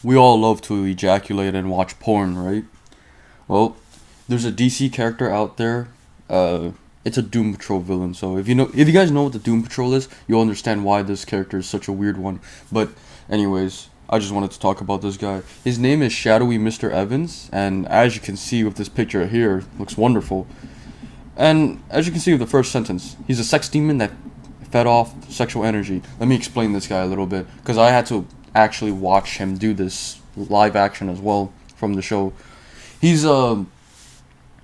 We all love to ejaculate and watch porn, right? Well, there's a DC character out there. It's a Doom Patrol villain. So if you guys know what the Doom Patrol is, you'll understand why this character is such a weird one. But anyways, I just wanted to talk about this guy. His name is Shadowy Mr. Evans, and as you can see with this picture here, looks wonderful. And as you can see with the first sentence, he's a sex demon that fed off sexual energy. Let me explain this guy a little bit, because I had to actually watch him do this live action as well from the show. He's a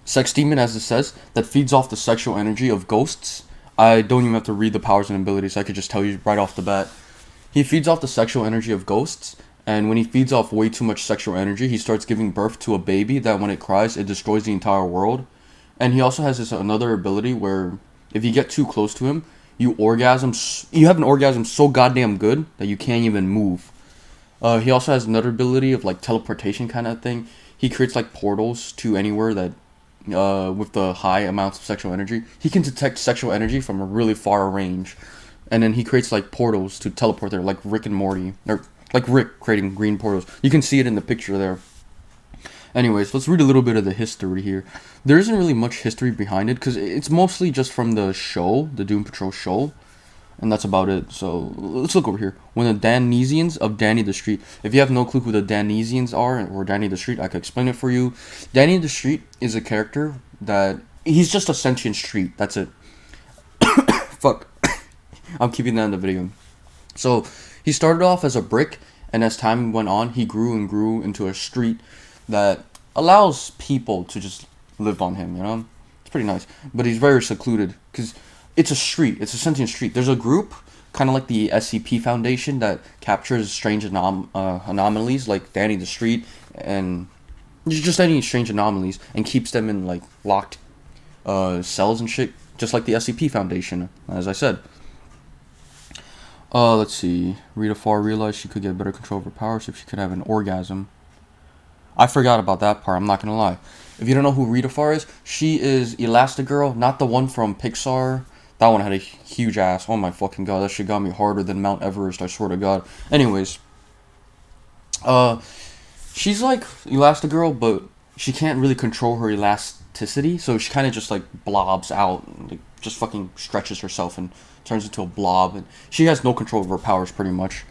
sex demon, as it says, that feeds off the sexual energy of ghosts. I don't even have to read the powers and abilities, I could just tell you right off the bat. He feeds off the sexual energy of ghosts, and when he feeds off way too much sexual energy, he starts giving birth to a baby that when it cries, it destroys the entire world. And he also has this another ability where if you get too close to him, you have an orgasm so goddamn good that you can't even move. He also has another ability of like teleportation kind of thing. He creates like portals to anywhere that, with the high amounts of sexual energy, he can detect sexual energy from a really far range, and then he creates like portals to teleport there, like Rick and Morty, or like Rick creating green portals. You can see it in the picture there. Anyways, let's read a little bit of the history here. There isn't really much history behind it because it's mostly just from the show, the Doom Patrol show, and that's about it. So let's look over here. When the Danesians of Danny the Street. If you have no clue who the Danesians are or Danny the Street, I could explain it for you. Danny the Street is a character that he's just a sentient street. That's it. Fuck. I'm keeping that in the video. So he started off as a brick, and as time went on, he grew and grew into a street that allows people to just live on him. You know, it's pretty nice. But he's very secluded because it's a street. It's a sentient street. There's a group, kind of like the SCP Foundation, that captures strange anomalies like Danny the Street and just any strange anomalies and keeps them in like locked cells and shit, just like the SCP Foundation, as I said. Let's see. Rita Farr realized she could get better control of her powers if she could have an orgasm. I forgot about that part, I'm not gonna lie. If you don't know who Rita Farr is, she is Elastigirl, not the one from Pixar. That one had a huge ass. Oh my fucking god, that shit got me harder than Mount Everest, I swear to god. Anyways, she's like Elastigirl, but she can't really control her elasticity, so she kind of just like blobs out, like just fucking stretches herself and turns into a blob, and she has no control of her powers pretty much.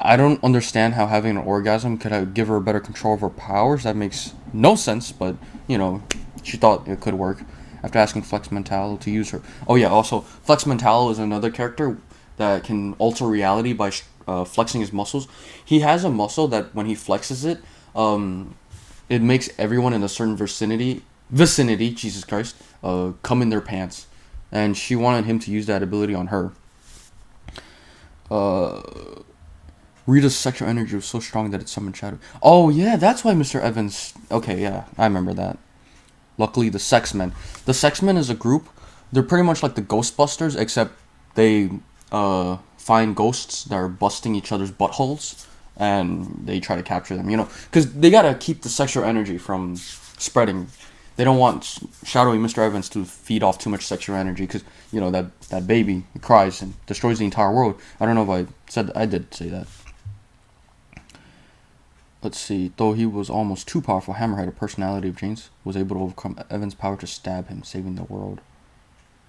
I don't understand how having an orgasm could give her better control of her powers. That makes no sense, but, you know, she thought it could work. After asking Flex Mental to use her. Oh yeah, also, Flex Mental is another character that can alter reality by flexing his muscles. He has a muscle that when he flexes it, it makes everyone in a certain vicinity, Jesus Christ, come in their pants. And she wanted him to use that ability on her. Rita's sexual energy was so strong that it summoned Shadow. Oh, yeah, that's why Mr. Evans... Okay, yeah, I remember that. Luckily, the Sex Men. The Sex Men is a group. They're pretty much like the Ghostbusters, except they find ghosts that are busting each other's buttholes, and they try to capture them, you know? Because they gotta keep the sexual energy from spreading. They don't want Shadowy Mr. Evans to feed off too much sexual energy, because, you know, that baby cries and destroys the entire world. I don't know if I did say that. Let's see. Though he was almost too powerful, Hammerhead, a personality of Jane's, was able to overcome Evan's power to stab him, saving the world.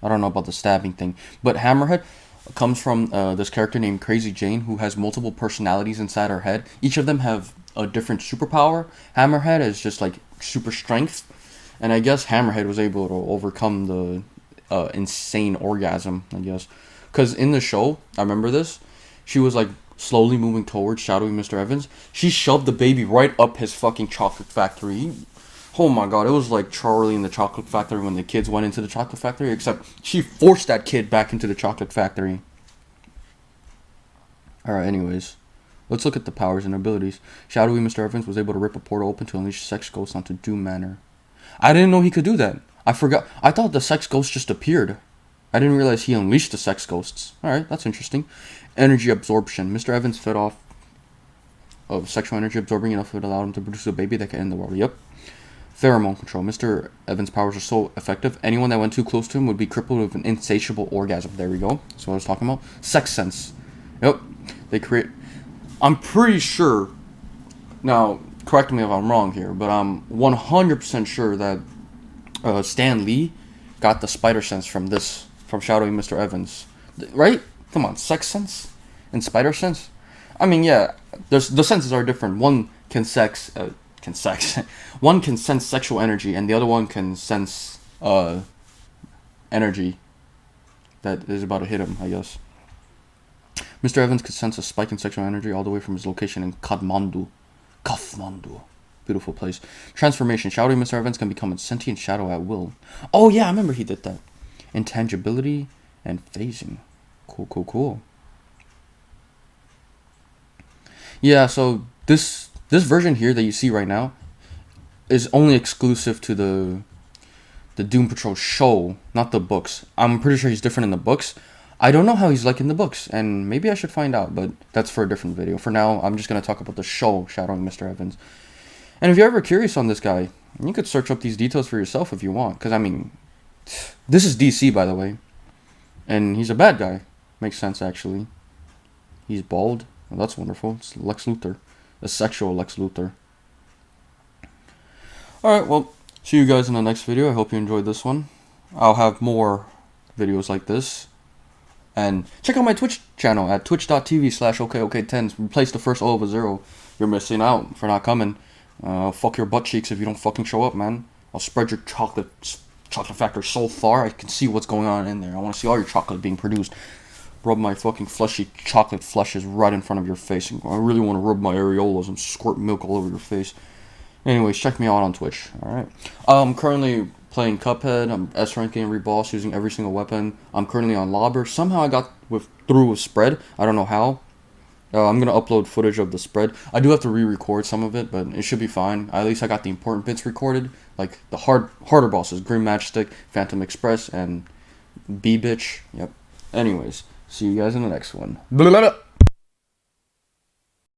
I don't know about the stabbing thing, but Hammerhead comes from this character named Crazy Jane, who has multiple personalities inside her head. Each of them have a different superpower. Hammerhead is just like super strength, and I guess Hammerhead was able to overcome the insane orgasm, I guess. Because in the show, I remember this, she was like slowly moving towards Shadowy Mr. Evans. She shoved the baby right up his fucking chocolate factory. Oh my god, it was like Charlie in the Chocolate Factory when the kids went into the chocolate factory, except she forced that kid back into the chocolate factory. Alright, anyways. Let's look at the powers and abilities. Shadowy Mr. Evans was able to rip a portal open to unleash sex ghosts onto Doom Manor. I didn't know he could do that. I forgot. I thought the sex ghosts just appeared. I didn't realize he unleashed the sex ghosts. Alright, that's interesting. Energy absorption. Mr. Evans fed off of sexual energy, absorbing enough it allowed him to produce a baby that could end the world. Yep. Pheromone control. Mr. Evans' powers are so effective, anyone that went too close to him would be crippled with an insatiable orgasm. There we go. That's what I was talking about. Sex sense. Yep. They create... I'm pretty sure Now, correct me if I'm wrong here, but I'm 100% sure that Stan Lee got the spider sense from shadowing Mr. Evans, right? Come on, sex sense and spider sense. I mean, yeah, the senses are different. One can sex, one can sense sexual energy, and the other one can sense energy that is about to hit him, I guess. Mr. Evans could sense a spike in sexual energy all the way from his location in Kathmandu. Beautiful place. Transformation. Shadowing Mr. Evans can become a sentient shadow at will. Oh, yeah, I remember he did that. Intangibility and phasing. Cool. Yeah, so this version here that you see right now is only exclusive to the Doom Patrol show, not the books. I'm pretty sure he's different in the books. I don't know how he's like in the books, and maybe I should find out, but that's for a different video. For now, I'm just going to talk about the show shadowing Mr. Evans. And if you're ever curious on this guy, you could search up these details for yourself if you want. Because, I mean, this is DC, by the way. And he's a bad guy. Makes sense, actually. He's bald. Well, that's wonderful. It's Lex Luthor. A sexual Lex Luthor. Alright, well, see you guys in the next video. I hope you enjoyed this one. I'll have more videos like this. And check out my Twitch channel at twitch.tv/okok10. Replace the first O of a 0. You're missing out for not coming. Fuck your butt cheeks if you don't fucking show up, man. I'll spread your chocolate factory so far I can see what's going on in there. I want to see all your chocolate being produced. Rub my fucking fleshy chocolate fleshes right in front of your face. I really want to rub my areolas and squirt milk all over your face. Anyways, check me out on Twitch. Alright. I'm currently playing Cuphead. I'm S-ranking every boss using every single weapon. I'm currently on Lobber. Somehow I got through with Spread. I don't know how. I'm going to upload footage of the Spread. I do have to re-record some of it, but it should be fine. At least I got the important bits recorded. Like the harder bosses. Green Matchstick, Phantom Express, and B-Bitch. Yep. Anyways, see you guys in the next one. Blah, blah, blah.